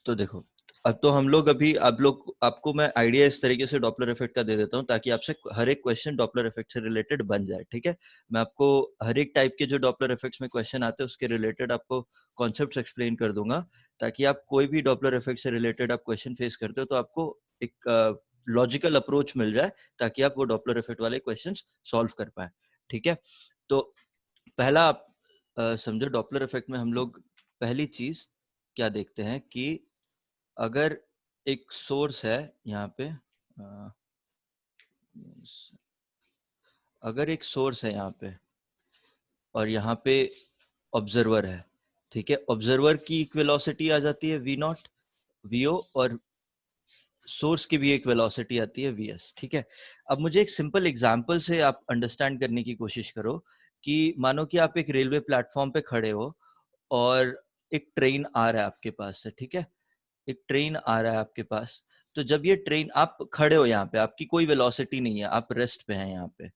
तो देखो, अब तो हम लोग अभी आपको मैं आइडिया इस तरीके से डॉपलर इफेक्ट का दे देता हूँ ताकि आपसे हर एक क्वेश्चन डॉपलर इफेक्ट से रिलेटेड बन जाए, ठीक है। मैं आपको हर एक टाइप के जो डॉपलर इफेक्ट्स में क्वेश्चन आते हैं उसके रिलेटेड आपको कॉन्सेप्ट्स एक्सप्लेन कर दूंगा, ताकि आप कोई भी डॉपलर इफेक्ट से रिलेटेड आप क्वेश्चन फेस करते हो तो आपको एक लॉजिकल अप्रोच मिल जाए, ताकि आप वो डॉपलर इफेक्ट वाले क्वेश्चन सॉल्व कर पाए, ठीक है। तो पहला आप समझो, डॉपलर इफेक्ट में हम लोग पहली चीज क्या देखते हैं कि अगर एक सोर्स है यहाँ पे, अगर एक सोर्स है यहाँ पे और यहाँ पे ऑब्जर्वर है, ठीक है। ऑब्जर्वर की एक वेलोसिटी आ जाती है वी नॉट वी ओ, और सोर्स की भी एक वेलोसिटी आती है वी एस, ठीक है। अब मुझे एक सिंपल एग्जांपल से आप अंडरस्टैंड करने की कोशिश करो कि मानो कि आप एक रेलवे प्लेटफॉर्म पे खड़े हो और एक ट्रेन आ रहा है आपके पास से, ठीक है। एक ट्रेन आ रहा है आपके पास, तो जब ये ट्रेन, आप खड़े हो यहाँ पे, आपकी कोई वेलोसिटी नहीं है, आप रेस्ट पे हैं यहाँ पे।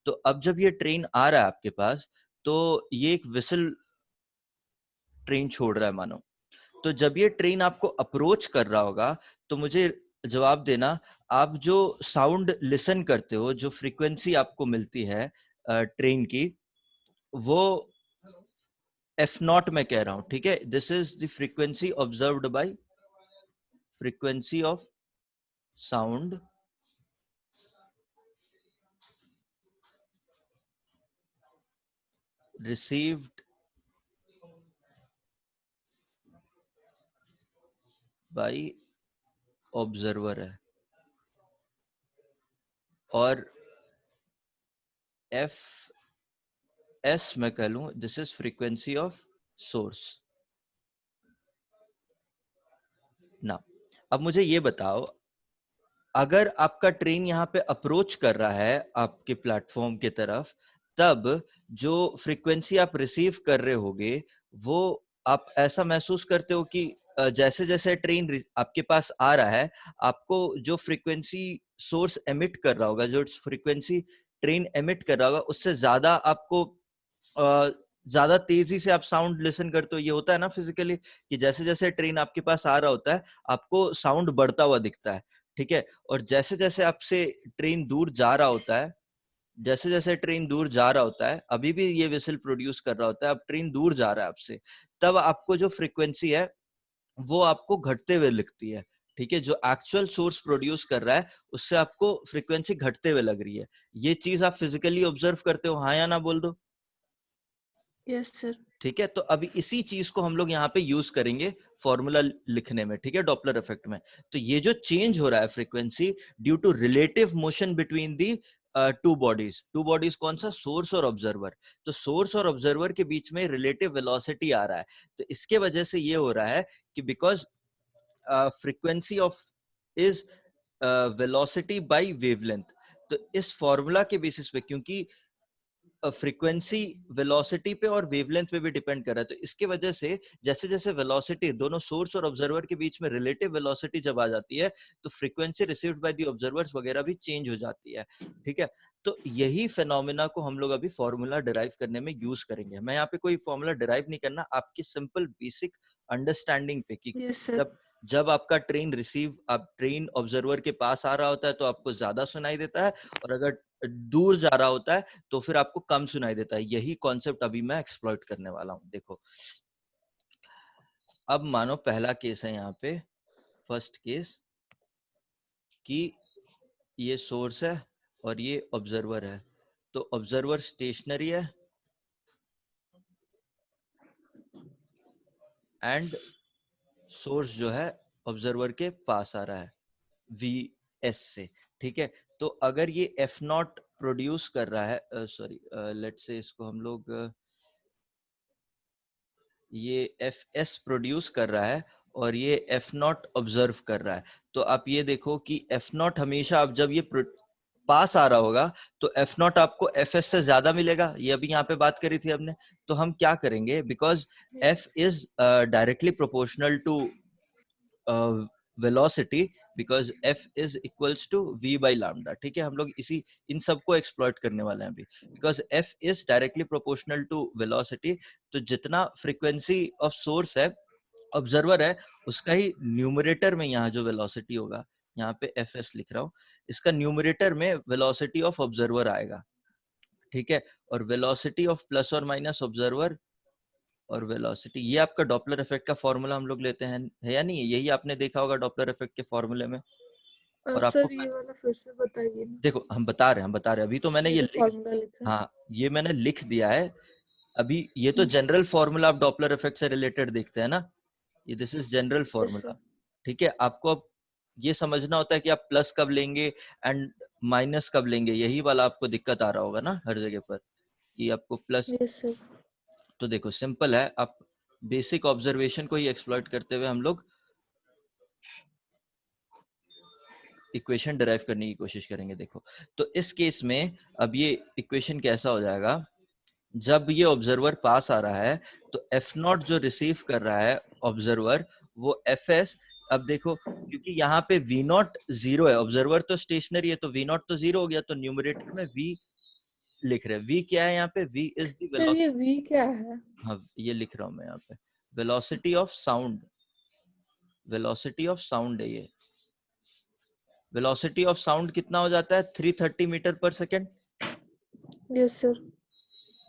तो अब जब ये ट्रेन आ रहा है आपके पास, तो ये एक विसल ट्रेन छोड़ रहा है मानो। तो जब ये ट्रेन आपको अप्रोच कर रहा होगा, तो मुझे जवाब देना, आप जो साउंड लिसन करते हो, जो फ्रीक्वेंसी आपको मिलती है ट्रेन की, वो एफ नॉट में कह रहा हूं, ठीक है। This is the frequency observed bye, frequency of sound received by observer है, और एफ एस मैं कह लूं, this is frequency of source ना। अब मुझे ये बताओ, अगर आपका ट्रेन यहाँ पे अप्रोच कर रहा है आपके प्लेटफॉर्म की तरफ, तब जो फ्रीक्वेंसी आप रिसीव कर रहे होगे, वो आप ऐसा महसूस करते हो कि जैसे जैसे ट्रेन आपके पास आ रहा है, आपको जो फ्रीक्वेंसी सोर्स एमिट कर रहा होगा, जो फ्रीक्वेंसी ट्रेन एमिट कर रहा होगा, उससे ज्यादा आपको ज्यादा तेजी से आप साउंड लिसन करते हो। ये होता है ना फिजिकली, कि जैसे जैसे ट्रेन आपके पास आ रहा होता है, आपको साउंड बढ़ता हुआ दिखता है, ठीक है। और जैसे जैसे आपसे ट्रेन दूर जा रहा होता है, जैसे जैसे ट्रेन दूर जा रहा होता है, अभी भी ये विसल प्रोड्यूस कर रहा होता है, अब ट्रेन दूर जा रहा है आपसे, तब आपको जो फ्रीक्वेंसी है वो आपको घटते हुए लिखती है, ठीक है। जो एक्चुअल सोर्स प्रोड्यूस कर रहा है, उससे आपको फ्रीक्वेंसी घटते हुए लग रही है। ये चीज आप फिजिकली ऑब्जर्व करते हो, हाँ या ना बोल दो। Yes sir. ठीक है, तो अभी इसी चीज को हम लोग यहाँ पे यूज करेंगे फॉर्मूला लिखने में, ठीक है, डॉपलर इफेक्ट में। तो ये जो चेंज हो रहा है frequency due to relative motion between the two bodies कौन सा, सोर्स और ऑब्जर्वर। तो सोर्स और ऑब्जर्वर के बीच में रिलेटिव वेलोसिटी आ रहा है, तो इसके वजह से ये हो रहा है कि because frequency of is velocity bye wavelength. तो इस फॉर्मूला के बेसिस पे, क्योंकि फ्रीक्वेंसी वेलोसिटी पे और वेवलेंथ पे भी डिपेंड कर रहा है, तो इसके वजह से जैसे जैसे वेलोसिटी दोनों सोर्स और ऑब्जर्वर के बीच में रिलेटिव वेलोसिटी जब आ जाती है, तो frequency received by the observers वगैरह भी चेंज हो जाती है, ठीक है। तो यही फेनोमेना को हम लोग अभी फॉर्मूला डिराइव करने में यूज करेंगे। मैं यहाँ पे कोई फॉर्मूला डिराइव नहीं करना, आपकी सिंपल बेसिक अंडरस्टैंडिंग पे कि यस सर। जब जब आपका ट्रेन रिसीव, आप ट्रेन ऑब्जर्वर के पास आ रहा होता है तो आपको ज्यादा सुनाई देता है, और अगर दूर जा रहा होता है तो फिर आपको कम सुनाई देता है। यही कॉन्सेप्ट अभी मैं एक्सप्लॉइट करने वाला हूँ। देखो, अब मानो पहला केस है यहाँ पे, फर्स्ट केस, कि ये सोर्स है और ये ऑब्जर्वर है। तो ऑब्जर्वर स्टेशनरी है एंड सोर्स जो है ऑब्जर्वर के पास आ रहा है वी एस से, ठीक है। तो अगर ये एफ नॉट प्रोड्यूस कर रहा है, सॉरी लेट्स से इसको हम लोग ये एफ एस प्रोड्यूस कर रहा है और ये एफ नॉट ऑब्जर्व कर रहा है, तो आप ये देखो कि एफ नॉट हमेशा, अब जब ये पास आ रहा होगा तो एफ नॉट आपको एफ एस से ज्यादा मिलेगा। ये अभी यहाँ पे बात करी थी हमने। तो हम क्या करेंगे, because F is directly proportional to velocity, because F is equals to V by lambda, ठीक है। हम लोग इसी इन सबको एक्सप्लॉइट करने वाले हैं अभी, because F is directly proportional to velocity. तो जितना फ्रीक्वेंसी ऑफ सोर्स है ऑब्जर्वर है उसका ही न्यूमरेटर में यहाँ जो वेलोसिटी होगा, यहाँ पे fs लिख रहा हूँ, इसका न्यूमरेटर में वेलोसिटी ऑफ ऑब्जर्वर आएगा, ठीक है। और वेलोसिटी ऑफ प्लस और माइनस ऑब्जर्वर और वेलोसिटी, ये आपका डॉपलर इफेक्ट का फॉर्मूला हम लोग लेते हैं, है या नहीं? यही आपने देखा होगा डॉपलर इफेक्ट के फॉर्मूले में। और आपको सर ये वाला फिर से बताइए ना, देखो हम बता रहे हैं, अभी तो मैंने ये ये जो लिख, फॉर्मूला लिखा है। हाँ ये मैंने लिख दिया है अभी। ये तो जनरल फॉर्मूला आप डॉपलर इफेक्ट से रिलेटेड देखते हैं ना, ये this is general yes formula, sir. ठीक है। आपको अब ये समझना होता है कि आप प्लस कब लेंगे एंड माइनस कब लेंगे, यही वाला आपको दिक्कत आ रहा होगा ना हर जगह पर, कि आपको प्लस। Yes sir. तो देखो सिंपल है, आप बेसिक ऑब्जर्वेशन को ही एक्सप्लॉइट करते हुए हम लोग इक्वेशन डिराइव करने की कोशिश करेंगे। देखो तो इस केस में अब ये इक्वेशन कैसा हो जाएगा, जब ये ऑब्जर्वर पास आ रहा है तो एफ नॉट जो रिसीव कर रहा है ऑब्जर्वर वो एफ एस। अब देखो क्योंकि यहाँ पे वी नॉट जीरो है, ऑब्जर्वर तो स्टेशनरी है तो वी नॉट तो जीरो हो गया, तो न्यूमरेटर में वी लिख रहे हैं। वी क्या है यहाँ पे, V is the sir velocity. ये वी क्या है? हाँ ये लिख रहा हूँ मैं यहाँ पे, velocity of sound, velocity of sound है ये। वेलोसिटी ऑफ साउंड कितना हो जाता है, 330 मीटर पर सेकेंड। Yes sir.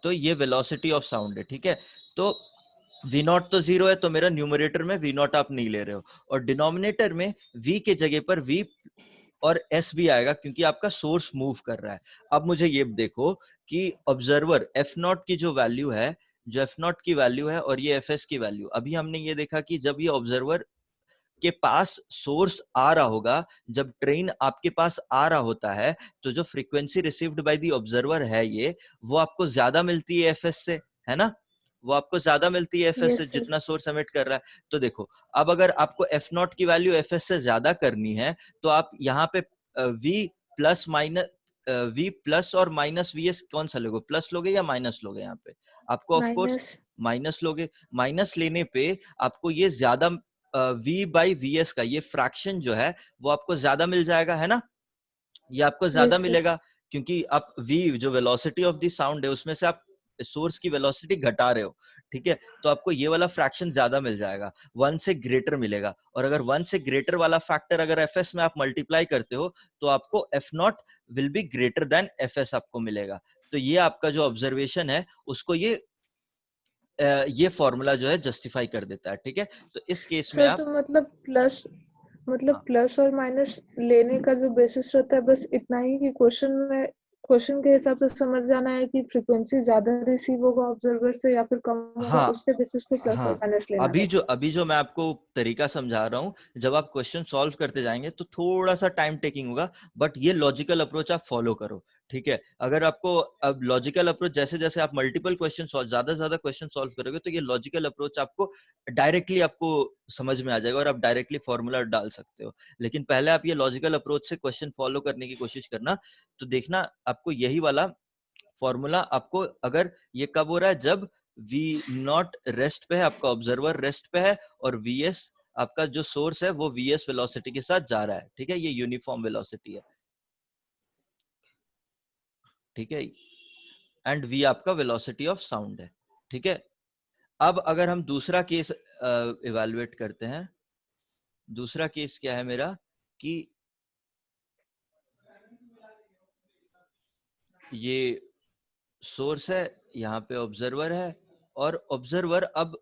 तो ये वेलोसिटी ऑफ साउंड है, ठीक है। तो वी नॉट तो जीरो है, तो मेरा न्यूमरेटर में वी नॉट आप नहीं ले रहे हो, और डिनोमिनेटर में वी के जगह पर वी और एस भी आएगा क्योंकि आपका सोर्स मूव कर रहा है। अब मुझे ये देखो कि ऑब्जर्वर एफ नॉट की जो वैल्यू है, जो एफ नॉट की वैल्यू है और ये एफ एस की वैल्यू, अभी हमने ये देखा कि जब ये ऑब्जर्वर के पास सोर्स आ रहा होगा, जब ट्रेन आपके पास आ रहा होता है, तो जो frequency received by the observer है ये, वो आपको ज्यादा मिलती है एफएस से, है ना? वो आपको ज्यादा मिलती है एफएस से यस सर। जितना सोर्स एमिट कर रहा है। तो देखो अब अगर आपको एफ नॉट की वैल्यू एफएस से ज्यादा करनी है तो आप यहाँ पे V plus minus V plus और माइनस वी एस कौन सा लोगे, प्लस लोगे या माइनस लोगे? यहाँ पे आपको ऑफ कोर्स माइनस। माइनस लोगे। माइनस लेने पे आपको ये ज्यादा वी बाई वी एस का ये फ्रैक्शन जो है वो आपको ज्यादा मिल जाएगा, है ना? ये आपको ज्यादा यस सर। मिलेगा क्योंकि आप v जो वेलोसिटी ऑफ द साउंड है उसमें से आप सोर्स की वेलोसिटी घटा रहे हो, ठीक है। तो आपको ये वाला फ्रैक्शन ज्यादा मिल जाएगा, 1 से ग्रेटर मिलेगा। और अगर 1 से ग्रेटर वाला फैक्टर अगर एफएस में आप मल्टीप्लाई करते हो तो आपको F not will be greater than FS आपको मिलेगा। तो ये आपका जो ऑब्जर्वेशन है उसको ये फॉर्मूला जो है जस्टिफाई कर देता है, ठीक है। तो इस केस में सर आप तो मतलब हाँ, प्लस और माइनस लेने का जो बेसिस रहता है बस इतना ही कि क्वेश्चन के हिसाब से समझ जाना है कि फ्रीक्वेंसी ज्यादा रिसीव होगा ऑब्जर्वर से या फिर कम होगा, हाँ, उसके बेसिस पे प्लस और हाँ। माइनस लेना अभी है। जो अभी जो मैं आपको तरीका समझा रहा हूँ, जब आप क्वेश्चन सॉल्व करते जाएंगे तो थोड़ा सा टाइम टेकिंग होगा, बट ये लॉजिकल अप्रोच आप फॉलो करो, ठीक है। अगर आपको अब लॉजिकल अप्रोच जैसे जैसे आप मल्टीपल क्वेश्चन सॉल्व, ज्यादा से ज्यादा क्वेश्चन सॉल्व करोगे तो ये लॉजिकल अप्रोच आपको डायरेक्टली आपको समझ में आ जाएगा और आप डायरेक्टली फॉर्मूला डाल सकते हो। लेकिन पहले आप ये लॉजिकल अप्रोच से क्वेश्चन फॉलो करने की कोशिश करना, तो देखना आपको यही वाला फॉर्मूला आपको, अगर ये कब हो रहा है, जब वी नॉट रेस्ट पे है, आपका ऑब्जर्वर रेस्ट पे है, और वी एस आपका जो सोर्स है वो वी एस वेलोसिटी के साथ जा रहा है, ठीक है। ये यूनिफॉर्म वेलोसिटी है, ठीक है। एंड वी आपका वेलोसिटी ऑफ साउंड है, ठीक है। अब अगर हम दूसरा केस इवेलुएट करते हैं, दूसरा केस क्या है मेरा, कि ये सोर्स है, यहाँ पे ऑब्जर्वर है, और ऑब्जर्वर अब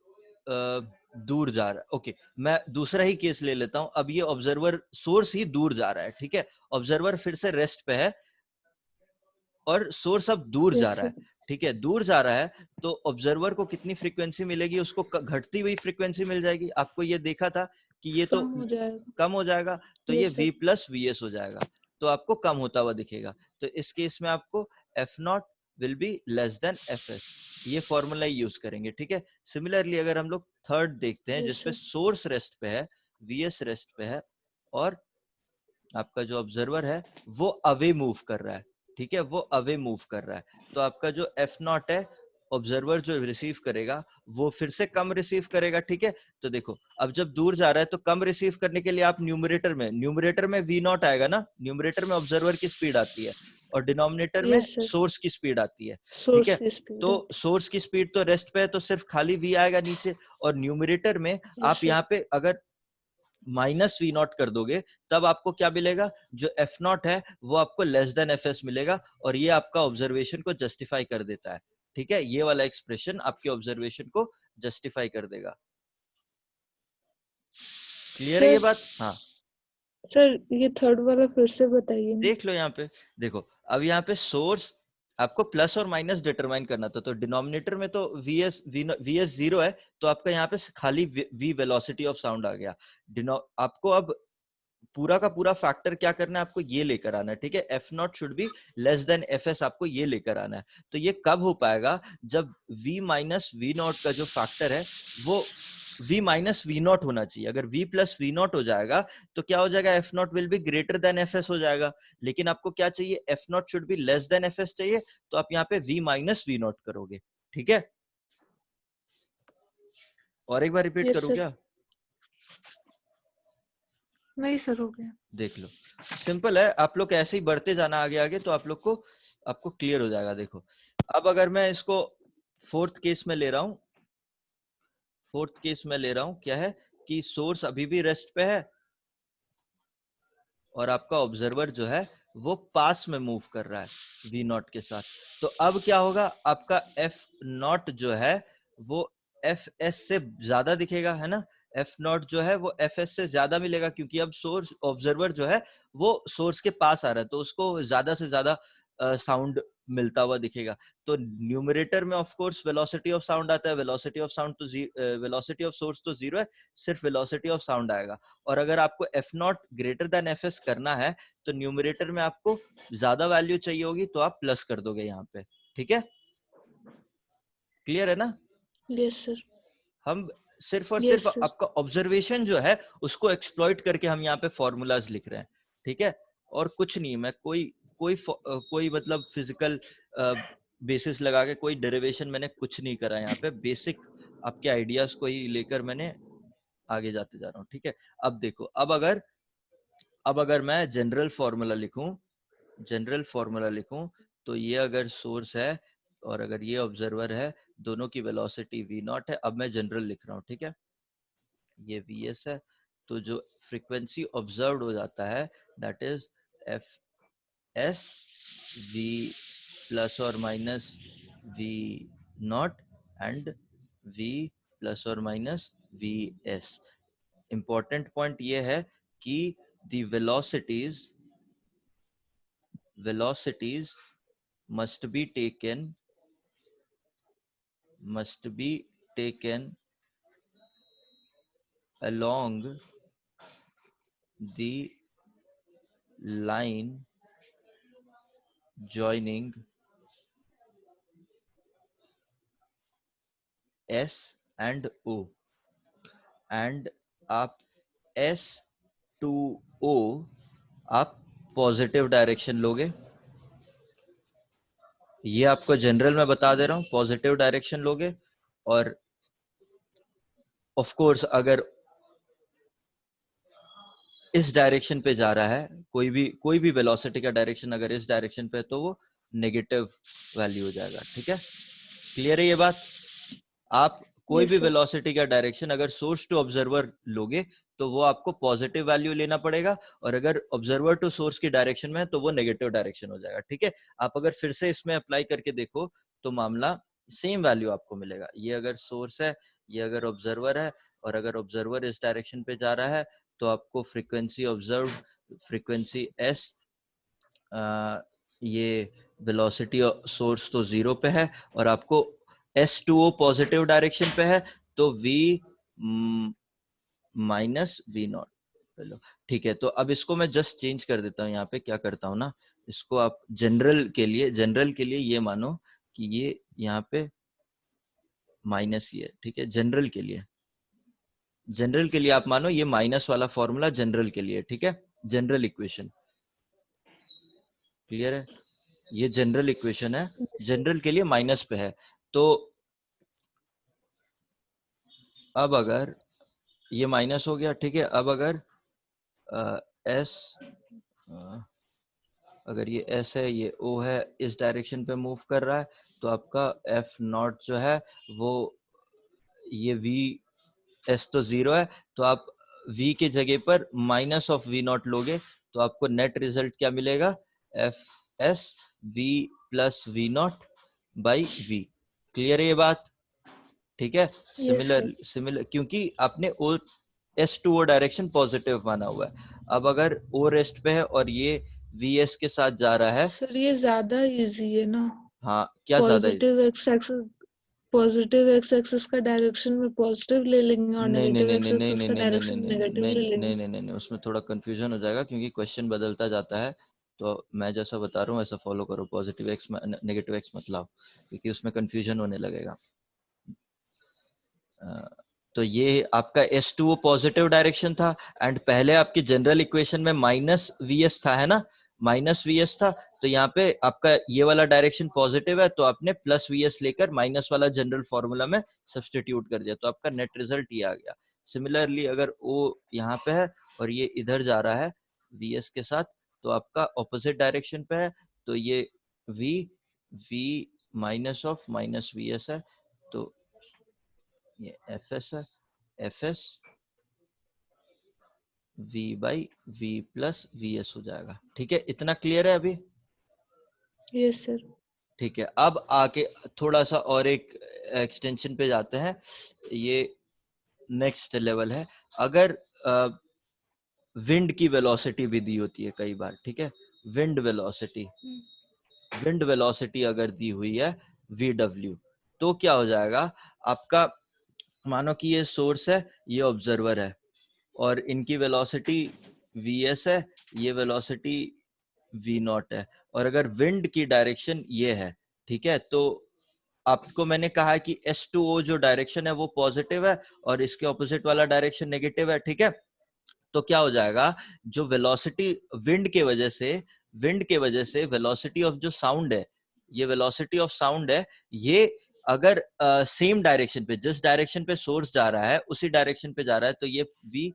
दूर जा रहा है। ओके, मैं दूसरा ही केस ले लेता हूं। अब ये ऑब्जर्वर सोर्स ही दूर जा रहा है, ठीक है। ऑब्जर्वर फिर से रेस्ट पे है और सोर्स अब दूर जा यस रहा है, सर। ठीक है। दूर जा रहा है तो ऑब्जर्वर को कितनी फ्रीक्वेंसी मिलेगी, उसको घटती हुई फ्रीक्वेंसी मिल जाएगी। आपको ये देखा था कि ये तो कम हो जाएगा। कम हो जाएगा, तो ये yes v sir. Plus V S हो जाएगा, तो आपको कम होता हुआ दिखेगा। तो इस केस में आपको F not will be less than F S, ये फॉर्मूला यूज करेंगे, ठीक है। सिमिलरली अगर हम लोग थर्ड देखते हैं यस जिसपे सर। सोर्स रेस्ट पे है, वी एस रेस्ट पे है, और आपका जो ऑब्जर्वर है वो अवे मूव कर रहा है, ठीक है, वो अवे मूव कर रहा है। तो आपका जो एफ नॉट है, ऑब्जर्वर जो रिसीव करेगा वो फिर से कम रिसीव करेगा, ठीक है। तो देखो अब जब दूर जा रहा है तो कम रिसीव करने के लिए आप न्यूमरेटर में वी नॉट आएगा ना, न्यूमरेटर में ऑब्जर्वर की स्पीड आती है, और डिनोमिनेटर में Yes, sir. सोर्स की स्पीड आती है, ठीक Source है। की speed तो आती सोर्स की स्पीड तो रेस्ट पे है, तो सिर्फ खाली v आएगा नीचे, और न्यूमरेटर में है। आप Yes, sir. यहाँ पे अगर माइनस वी नॉट कर दोगे तब आपको क्या मिलेगा, जो एफ नॉट है वो आपको लेस देन एफ एस मिलेगा, और ये आपका ऑब्जर्वेशन को जस्टिफाई कर देता है, ठीक है। ये वाला एक्सप्रेशन आपके ऑब्जर्वेशन को जस्टिफाई कर देगा। क्लियर है ये बात? हाँ, सर ये थर्ड वाला फिर से बताइए ना। देख लो यहाँ पे, देखो अब यहाँ पे सोर्स आपको प्लस और माइनस डिटरमाइन करना था, तो डिनोमिनेटर में तो वीएस जीरो है, तो आपका यहाँ पे खाली वी वेलोसिटी ऑफ साउंड आ गया। आपको अब पूरा का पूरा फैक्टर क्या करना है, आपको ये लेकर आना है, ठीक है। F not should be less than F S, आपको ये लेकर आना है। तो ये कब हो पाएगा, जब v माइनस वी नॉट का जो फैक्टर है वो v माइनस वी नॉट होना चाहिए। अगर v प्लस वी नॉट हो जाएगा तो क्या हो जाएगा, F not will be greater than F S हो जाएगा। लेकिन आपको क्या चाहिए, F not should be less than F S चाहिए, तो आप यहाँ पे v माइनस वी नॉट करोगे, ठीक है। और एक बार रिपीट यस करूँ सर। क्या? नहीं सर, हो गया। देख लो, सिंपल है, आप लोग ऐसे ही बढ़ते जाना आगे आगे, तो आप लोग को आपको क्लियर हो जाएगा। देखो अब अगर मैं इसको फोर्थ केस में ले रहा हूं, फोर्थ केस में ले रहा हूं, क्या है कि सोर्स अभी भी रेस्ट पे है और आपका ऑब्जर्वर जो है वो पास में मूव कर रहा है वी नॉट के साथ। तो अब क्या होगा, आपका एफ नॉट जो है वो एफ एस से ज्यादा दिखेगा, है ना। एफ नॉट जो है वो एफ एस से ज्यादा मिलेगा, क्योंकि अब सोर्स ऑब्जर्वर जो है वो सोर्स के पास आ रहा है, तो उसको ज्यादा से ज्यादा साउंड मिलता हुआ दिखेगा। तो न्यूमरेटर में of course velocity of sound आता है, वेलोसिटी ऑफ साउंड तो वेलोसिटी ऑफ सोर्स तो जीरो है, सिर्फ वेलोसिटी ऑफ साउंड आएगा। और अगर आपको F not greater than F S करना है तो न्यूमरेटर में आपको ज्यादा वैल्यू चाहिए होगी, तो आप प्लस कर दोगे यहाँ पे, ठीक है। क्लियर है ना? Yes sir. हम सिर्फ और सिर्फ यस सर। आपका ऑब्जर्वेशन जो है उसको एक्सप्लॉइट करके हम यहाँ पे फॉर्मूलाज लिख रहे हैं, ठीक है। और कुछ नहीं, मैं कोई मतलब फिजिकल बेसिस लगा के कोई डेरिवेशन मैंने कुछ नहीं करा यहाँ पे, बेसिक आपके आइडियाज को ही लेकर मैंने आगे जाते जा रहा हूँ, ठीक है। अब देखो, अब अगर मैं जनरल फॉर्मूला लिखूं, तो ये अगर सोर्स है और अगर ये ऑब्जर्वर है, दोनों की वेलोसिटी v नॉट है। अब मैं जनरल लिख रहा हूँ, ठीक है। ये vs है, तो जो फ्रीक्वेंसी ऑब्जर्व्ड हो जाता है that is F S v plus और minus v not and v plus और माइनस vs। इंपॉर्टेंट पॉइंट ये है कि the velocities must be taken along the line joining S and O, and आप S to O आप positive direction लोगे। ये आपको जनरल में बता दे रहा हूं, पॉजिटिव डायरेक्शन लोगे। और ऑफ कोर्स अगर इस डायरेक्शन पे जा रहा है, कोई भी वेलोसिटी का डायरेक्शन अगर इस डायरेक्शन पे है, तो वो नेगेटिव वैल्यू हो जाएगा, ठीक है। क्लियर है ये बात? आप कोई यस भी सर। वेलोसिटी का डायरेक्शन अगर सोर्स टू ऑब्जर्वर लोगे तो वो आपको पॉजिटिव वैल्यू लेना पड़ेगा, और अगर ऑब्जर्वर टू सोर्स की डायरेक्शन में है तो वो नेगेटिव डायरेक्शन हो जाएगा, ठीक है। आप अगर फिर से इसमें अप्लाई करके देखो तो मामला सेम वैल्यू आपको मिलेगा। ये अगर सोर्स है, ये अगर ऑब्जर्वर है, और अगर ऑब्जर्वर इस डायरेक्शन पे जा रहा है तो आपको फ्रीक्वेंसी ऑब्जर्व, फ्रीक्वेंसी एस, ये वेलोसिटी सोर्स तो जीरो पे है, और आपको S2O पॉजिटिव डायरेक्शन पे है, तो V माइनस वी नॉट। चलो ठीक है, तो अब इसको मैं जस्ट चेंज कर देता हूँ। यहाँ पे क्या करता हूँ ना, इसको आप जनरल के लिए ये मानो कि ये यहाँ पे माइनस ही है, ठीक है। जनरल के लिए आप मानो ये माइनस वाला फॉर्मूला जनरल के लिए, ठीक है। जनरल इक्वेशन क्लियर है? ये जनरल इक्वेशन है, जनरल के लिए माइनस पे है। तो अब अगर ये माइनस हो गया, ठीक है। अब अगर एस अगर ये S है, ये O है, इस डायरेक्शन पे मूव कर रहा है, तो आपका F0 जो है वो, ये VS तो 0 है, तो आप V की जगह पर माइनस ऑफ V0 लोगे, तो आपको नेट रिजल्ट क्या मिलेगा? FS V plus V0 by V। Clear है ये बात? ठीक है। Yes sir. सिमिलर क्योंकि आपने O S to O direction positive माना हुआ है। अब अगर O रेस्ट पे है और ये VS के साथ जा रहा है, सर ये ज्यादा इजी है ना, हाँ क्या ज्यादा? पॉजिटिव एक्स एक्सिस का डायरेक्शन में पॉजिटिव ले लेंगे और नहीं नहीं नेगेटिव नहीं एक्स नहीं नहीं एक्सिस नहीं का नहीं नहीं डायरेक्शन नहीं नेगेटिव नहीं ले नहीं लेंगे। नहीं नहीं नहीं, उसमें थोड़ा कंफ्यूजन हो जाएगा क्योंकि क्वेश्चन बदलता जाता है। तो मैं जैसा बता रहा हूँ वैसा फॉलो करो, पॉजिटिव एक्स नेगेटिव एक्स मत लाओ, क्योंकि उसमें कंफ्यूजन होने लगेगा। तो ये आपका S2 पॉजिटिव डायरेक्शन था, एंड पहले आपकी जनरल इक्वेशन में माइनस VS था, है ना, माइनस VS था, तो यहाँ पे आपका ये वाला डायरेक्शन पॉजिटिव है, तो आपने प्लस VS लेकर माइनस वाला जनरल फॉर्मूला में सब्सटीट्यूट कर दिया, तो आपका नेट रिजल्ट ये आ गया। सिमिलरली अगर O यहाँ पे है और ये इधर जा रहा है VS के साथ, तो आपका ऑपोजिट डायरेक्शन पे है, तो ये V minus of minus VS है, तो ये FS है, FS V by V plus VS हो जाएगा। ठीक है, इतना क्लियर है अभी? Yes sir. ठीक है, अब आके थोड़ा सा और एक एक्सटेंशन पे जाते हैं। ये नेक्स्ट लेवल है। अगर विंड की वेलोसिटी भी दी होती है कई बार, ठीक है, विंड वेलोसिटी अगर दी हुई है VW, तो क्या हो जाएगा आपका? मानो कि ये सोर्स है, ये ऑब्जर्वर है, और इनकी वेलोसिटी Vs है, ये वेलोसिटी V0 है, और अगर विंड की डायरेक्शन ये है, ठीक है, तो आपको मैंने कहा है कि S2O जो डायरेक्शन है वो पॉजिटिव है और इसके ऑपोजिट वाला डायरेक्शन नेगेटिव है, ठीक है। तो क्या हो जाएगा, जो वेलोसिटी विंड के वजह से वेलोसिटी ऑफ जो साउंड है, ये वेलोसिटी ऑफ साउंड है, ये अगर सेम डायरेक्शन पे, जिस डायरेक्शन पे सोर्स जा रहा है उसी डायरेक्शन पे जा रहा है, तो ये V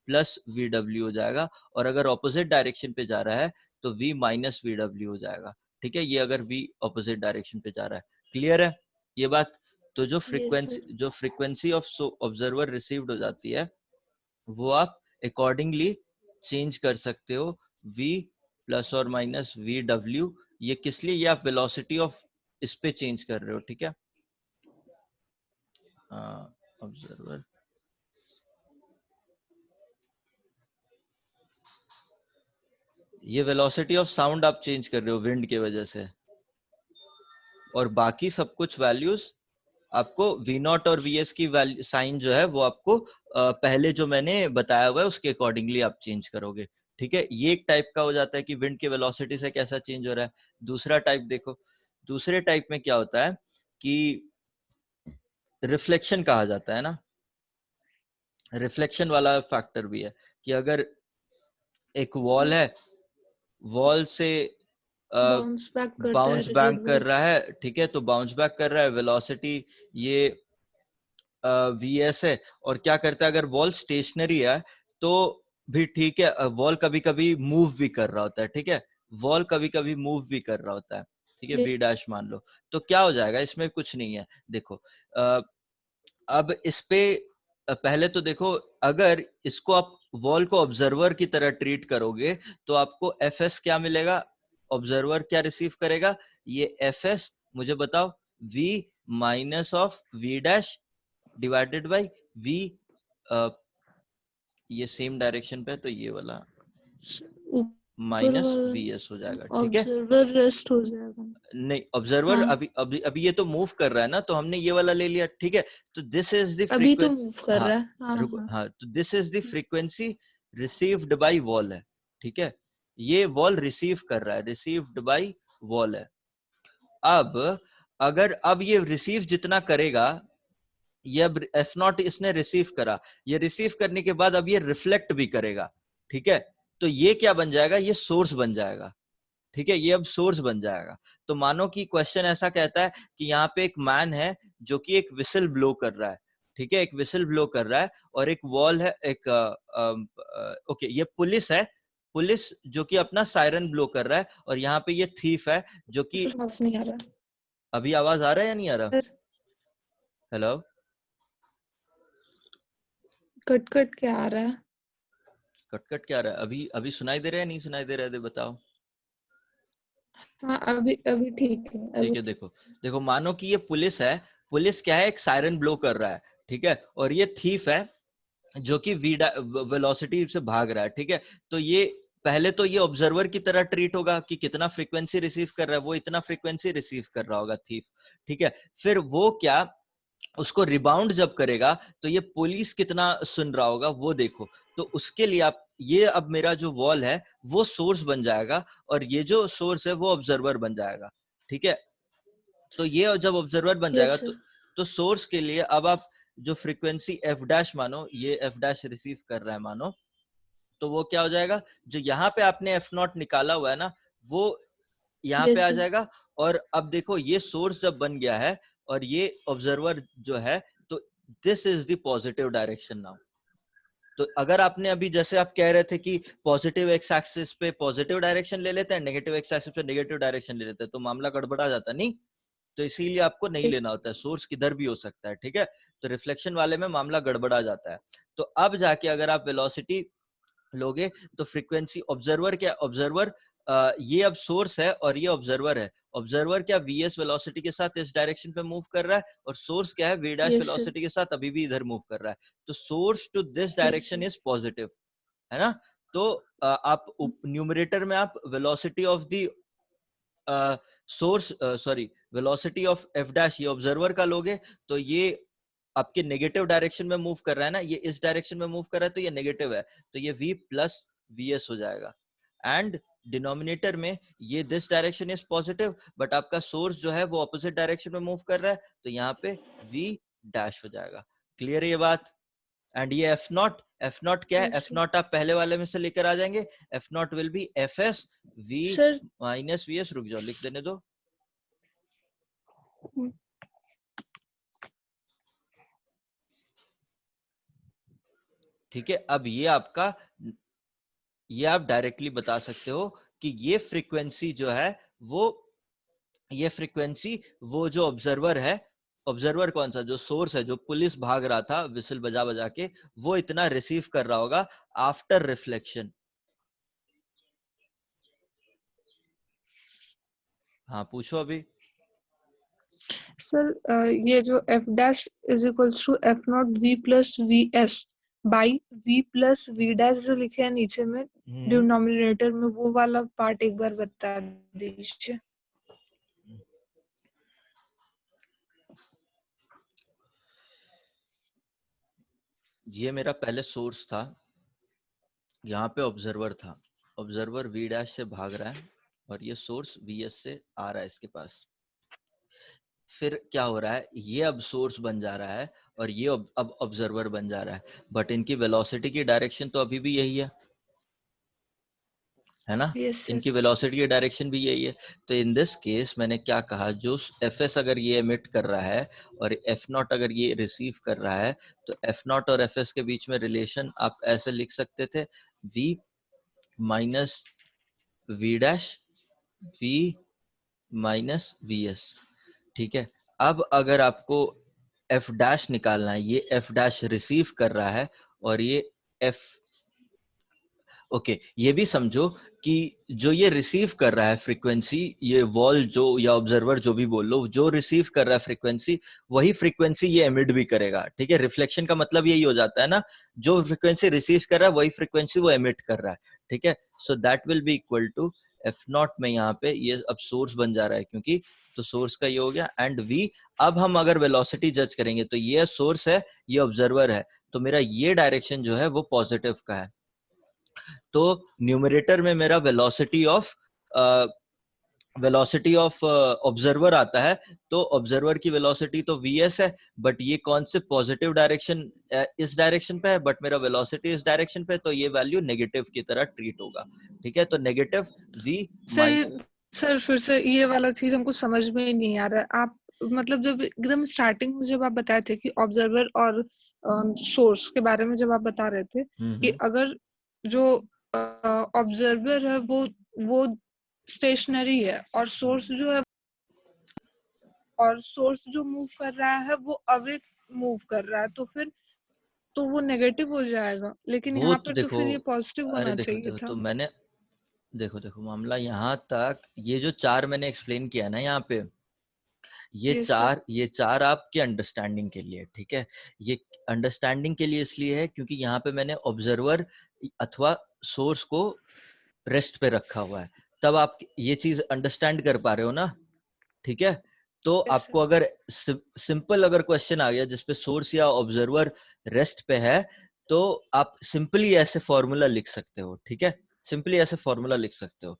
प्लस VW हो जाएगा, और अगर ऑपोजिट डायरेक्शन पे जा रहा है तो V माइनस VW हो जाएगा। ठीक है, ये अगर V ऑपोजिट डायरेक्शन पे जा रहा है। क्लियर है ये बात? तो यस सर। जो फ्रीक्वेंसी ऑफ ऑब्जर्वर रिसीव्ड हो जाती है, वो आप अकॉर्डिंगली चेंज कर सकते हो, V प्लस और माइनस VW। ये किस लिए? ये आप वेलोसिटी ऑफ इस पे चेंज कर रहे हो, ठीक है, ऑब्जर्वर। ये वेलोसिटी ऑफ साउंड आप चेंज कर रहे हो विंड के वजह से, और बाकी सब कुछ वैल्यूज आपको V0 और VS की वैल्यू साइन जो है वो आपको पहले जो मैंने बताया हुआ है उसके अकॉर्डिंगली आप चेंज करोगे। ठीक है, ये एक टाइप का हो जाता है कि विंड के वेलोसिटी से कैसा चेंज हो रहा है। दूसरा टाइप देखो, दूसरे टाइप में क्या होता है कि रिफ्लेक्शन कहा जाता है ना, रिफ्लेक्शन वाला फैक्टर भी है कि अगर एक वॉल है, वॉल से बाउंस बैक करता है बाउंस बैक कर रिजल्ट। रहा है, ठीक है, तो बाउंस बैक कर रहा है, वेलोसिटी ये VS है, और क्या करता है अगर वॉल स्टेशनरी है तो भी ठीक है, वॉल कभी कभी मूव भी कर रहा होता है, ठीक है, वॉल कभी कभी मूव भी कर रहा होता है, ठीक है, V डैश मान लो, तो क्या हो जाएगा, इसमें कुछ नहीं है। देखो अब इस पे पहले तो देखो, अगर इसको आप वॉल को ऑब्जर्वर की तरह ट्रीट करोगे तो आपको FS क्या मिलेगा, ऑब्जर्वर क्या रिसीव करेगा, ये FS मुझे बताओ, V minus of V dash divided by V, ये सेम डायरेक्शन पे तो ये वाला ऊपर माइनस वाला VS हो जाएगा, ठीक है। ऑब्जर्वर रेस्ट हो जाएगा। नहीं, ऑब्जर्वर हाँ अभी अभी अभी ये तो मूव कर रहा है ना, तो हमने ये वाला ले लिया, ठीक है, तो दिस इज द अभी तो फ्रीक्वेंसी। मूव कर हाँ रहा है। हाँ रुको, हाँ। हाँ, तो this is the frequency received by wall है, ठीक है, ये वॉल रिसीव कर रहा है, रिसीव्ड बाय वॉल है। अब अगर अब ये रिसीव जितना करेगा, ये अब F0 इसने रिसीव करा, ये रिसीव करने के बाद अब ये रिफ्लेक्ट भी करेगा, ठीक है, तो ये क्या बन जाएगा, ये सोर्स बन जाएगा, ठीक है, ये अब सोर्स बन जाएगा। तो मानो कि क्वेश्चन ऐसा कहता है कि यहाँ पे एक मैन है जो कि एक विसल ब्लो कर रहा है, ठीक है, एक विसल ब्लो कर रहा है, और एक वॉल है, एक ओके, ये पुलिस है, पुलिस जो कि अपना सायरन ब्लो कर रहा है, और यहाँ पे ये थीफ है जो कि आवाज नहीं आ रहा। अभी आवाज आ रहा है या नहीं आ रहा? सर हेलो, कट कट क्या आ रहा है? कट कट क्या आ रहा है? अभी अभी सुनाई दे रहा है, नहीं सुनाई दे रहा है? बताओ। हाँ अभी अभी ठीक है ठीक अभी। है, देखो देखो, मानो कि ये पुलिस है, पुलिस क्या है, एक सायरन ब्लो कर रहा है, ठीक है, और ये थीफ है जो कि वेलोसिटी से भाग रहा है, ठीक है। तो ये पहले तो ये ऑब्जर्वर की तरह ट्रीट होगा कि कितना फ्रीक्वेंसी रिसीव कर रहा है, वो इतना फ्रीक्वेंसी रिसीव कर रहा होगा थीफ, ठीक है। फिर वो क्या, उसको रिबाउंड जब करेगा तो ये पुलिस कितना सुन रहा होगा वो देखो। तो उसके लिए आप, ये अब मेरा जो वॉल है वो सोर्स बन जाएगा, और ये जो सोर्स है वो ऑब्जर्वर बन जाएगा, ठीक है। तो ये जब ऑब्जर्वर बन जाएगा यस सर। तो सोर्स के लिए अब आप जो फ्रीक्वेंसी एफ डैश मानो, ये एफ डैश रिसीव कर रहा है मानो, तो वो क्या हो जाएगा, जो यहाँ पे आपने एफ नॉट निकाला हुआ है ना, वो यहाँ पे यस आ सर। जाएगा। और अब देखो ये सोर्स जब बन गया है और ये ऑब्जर्वर जो है, तो this is the positive direction now. तो अगर आपने अभी, जैसे आप कह रहे थे कि पॉजिटिव एक्स एक्सिस पे पॉजिटिव डायरेक्शन ले लेते हैं, नेगेटिव एक्स एक्सिस पे नेगेटिव डायरेक्शन ले लेते हैं, तो मामला गड़बड़ा जाता नहीं। तो इसीलिए आपको नहीं लेना होता है, सोर्स किधर भी हो सकता है, ठीक है। तो रिफ्लेक्शन वाले में मामला गड़बड़ा जाता है। तो अब जाके अगर आप वेलोसिटी लोगे तो फ्रीक्वेंसी, ऑब्जर्वर क्या, ऑब्जर्वर ये अब सोर्स है और ये ऑब्जर्वर है। ऑब्जर्वर क्या वीएस वेलोसिटी के साथ इस डायरेक्शन पे मूव कर रहा है, और सोर्स क्या है V dash yes sir. Velocity के साथ अभी भी इधर मूव कर रहा है। तो source to this yes direction sir. Is positive, है ना। तो आप न्यूमरेटर में आप velocity of the source, sorry, velocity of F dash, ये ऑब्जर्वर का लोगे तो ये आपके नेगेटिव डायरेक्शन में मूव कर रहा है ना, ये इस डायरेक्शन में मूव कर रहा है तो ये नेगेटिव है, तो ये v प्लस वी एस हो जाएगा। एंड डिनोमिनेटर में ये this direction is positive, but आपका सोर्स जो है वो ऑपोजिट डायरेक्शन में मूव कर रहा है, तो यहाँ पे v डैश हो जाएगा। क्लियर है ये बात? एंड ये एफ नॉट, एफ नॉट क्या है, यस एफ सर। नॉट आप पहले वाले में से लेकर आ जाएंगे, F not will be F S V sir minus V S, रुक जाओ लिख देने दो। ठीक है, अब ये आपका, ये आप डायरेक्टली बता सकते हो कि ये फ्रीक्वेंसी जो है वो, ये फ्रीक्वेंसी वो जो ऑब्जर्वर है, ऑब्जर्वर कौन सा, जो सोर्स है, जो पुलिस भाग रहा था विसल बजा बजा के, वो इतना रिसीव कर रहा होगा आफ्टर रिफ्लेक्शन। हाँ पूछो अभी। सर ये जो F dash is equals to F nought V plus V S by V plus V dash जो लिखे हैं नीचे में डिनोमिनेटर में, वो वाला पार्ट एक बार बता दीजिए। ये मेरा पहले सोर्स था, यहाँ पे ऑब्जर्वर था, ऑब्जर्वर वी डैश से भाग रहा है और ये सोर्स वी एस से आ रहा है इसके पास। फिर क्या हो रहा है, ये अब सोर्स बन जा रहा है और ये अब ऑब्जर्वर बन जा रहा है, बट इनकी वेलोसिटी की डायरेक्शन तो अभी भी यही है ना, यस सर। इनकी वेलोसिटी की डायरेक्शन भी यही है। तो इन दिस केस मैंने क्या कहा, जो एफ एस अगर ये एमिट कर रहा है और एफ नॉट अगर ये रिसीव कर रहा है, तो एफ नॉट और एफ एस के बीच में रिलेशन आप ऐसे लिख सकते थे, V minus V dash, V minus V S, ठीक है। अब अगर आपको एफ डैश निकालना है, ये एफ डैश रिसीव कर रहा है और ये एफ, ओके ये भी समझो कि जो ये रिसीव कर रहा है फ्रीक्वेंसी, ये वॉल जो या ऑब्जर्वर जो भी बोल लो, जो रिसीव कर रहा है फ्रीक्वेंसी, वही फ्रीक्वेंसी ये एमिट भी करेगा, ठीक है। रिफ्लेक्शन का मतलब यही हो जाता है ना, जो फ्रीक्वेंसी रिसीव कर रहा है वही फ्रीक्वेंसी वो एमिट कर रहा है, ठीक है। So that will be equal to F nought में, यहाँ पे ये अब सोर्स बन जा रहा है क्योंकि, तो सोर्स का ये हो गया, एंड वी, अब हम अगर वेलोसिटी जज करेंगे तो ये सोर्स है, ये ऑब्जर्वर है, तो मेरा ये डायरेक्शन जो है वो पॉजिटिव का है। तो न्यूमरेटर में मेरा वेलोसिटी ऑफ ऑब्जर्वर आता है, तो ऑब्जर्वर की वेलोसिटी तो vs है, बट ये कौन से पॉजिटिव डायरेक्शन, इस डायरेक्शन पे है, बट मेरा वेलोसिटी इस डायरेक्शन पे, तो ये वैल्यू नेगेटिव की तरह ट्रीट होगा, ठीक है। तो नेगेटिव v माइन, सर फिर से ये वाला चीज हमको समझ में ही नहीं आ रहा है। आप मतलब जब एकदम स्टार्टिंग में जब आप बताए थे कि ऑब्जर्वर और सोर्स के बारे में जब आप बता रहे थे कि अगर जो ऑब्जर्वर है वो स्टेशनरी है, और सोर्स जो है, और सोर्स जो मूव कर रहा है वो अवे मूव कर रहा है, तो फिर तो वो नेगेटिव हो जाएगा, लेकिन वो यहाँ तो पर तो देखो, फिर ये पॉजिटिव अरे होना देखो चाहिए देखो, था। तो मैंने देखो देखो मामला यहाँ तक, ये जो चार मैंने एक्सप्लेन किया ना यहाँ पे, यस सर। ये चार आपके अंडरस्टैंडिंग के लिए, ठीक है। ये अंडरस्टैंडिंग के लिए इसलिए है क्योंकि यहाँ पे मैंने ऑब्जर्वर अथवा सोर्स को रेस्ट पे रखा हुआ है, तब आप ये चीज अंडरस्टैंड कर पा रहे हो ना, ठीक है। तो यस आपको सर। अगर सिंपल अगर क्वेश्चन आ गया जिसपे सोर्स या ऑब्जर्वर रेस्ट पे है, तो आप सिंपली ऐसे फॉर्मूला लिख सकते हो, ठीक है। सिंपली ऐसे फॉर्मूला लिख सकते हो।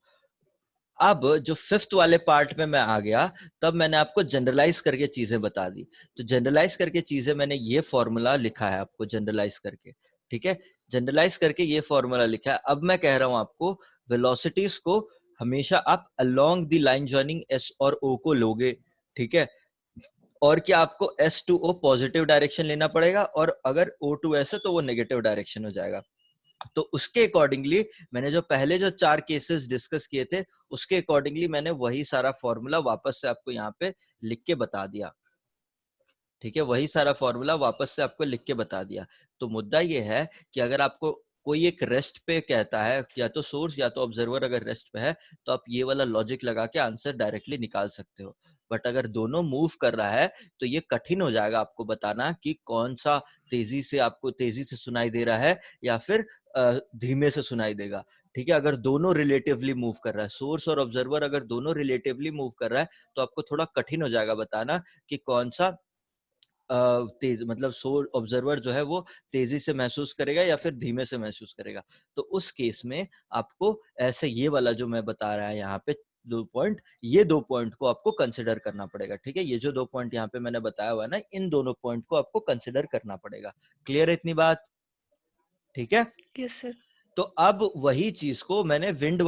अब जो फिफ्थ वाले पार्ट में मैं आ गया, तब मैंने आपको जनरलाइज करके चीजें बता दी। तो जनरलाइज करके चीजें मैंने ये फॉर्मूला लिखा है आपको जनरलाइज करके, ठीक है। जनरलाइज करके ये फॉर्मूला लिखा है। अब मैं कह रहा हूं आपको, वेलोसिटीज को हमेशा आप along the line joining S और ओ को लोगे, ठीक है। और क्या आपको S to O positive direction लेना पड़ेगा, और अगर ओ टू एस है तो वो नेगेटिव डायरेक्शन हो जाएगा। तो उसके अकॉर्डिंगली मैंने जो पहले जो चार केसेस डिस्कस किए थे, उसके अकॉर्डिंगली मैंने वही सारा फॉर्मूला वापस से आपको यहाँ पे लिख के बता दिया, ठीक है। वही सारा फॉर्मूला वापस से आपको लिख के बता दिया। तो मुद्दा ये है कि अगर आपको कोई एक रेस्ट पे कहता है, या तो सोर्स या तो ऑब्जर्वर अगर रेस्ट पे है, तो आप ये वाला लॉजिक लगा के आंसर डायरेक्टली निकाल सकते हो। बट अगर दोनों मूव कर रहा है, तो ये कठिन हो जाएगा आपको बताना कि कौन सा तेजी से आपको तेजी से सुनाई दे रहा है, या फिर धीमे से सुनाई देगा, ठीक है। अगर दोनों रिलेटिवली मूव कर रहा है, सोर्स और ऑब्जर्वर अगर दोनों रिलेटिवली मूव कर रहा है, तो आपको थोड़ा कठिन हो जाएगा बताना कि कौन सा तेज, मतलब सोल ऑब्जर्वर जो है वो तेजी से महसूस करेगा या फिर धीमे से महसूस करेगा। तो उस केस में आपको ऐसे ये वाला जो मैं बता रहा है यहाँ पे दो पॉइंट, ये दो पॉइंट को आपको कंसिडर करना पड़ेगा, ठीक है। ये जो दो पॉइंट यहाँ पे मैंने बताया हुआ है ना, इन दोनों पॉइंट को आपको कंसिडर करना पड़ेगा। क्लियर है इतनी बात, ठीक है। Yes sir. तो अब वही चीज को मैंने विंड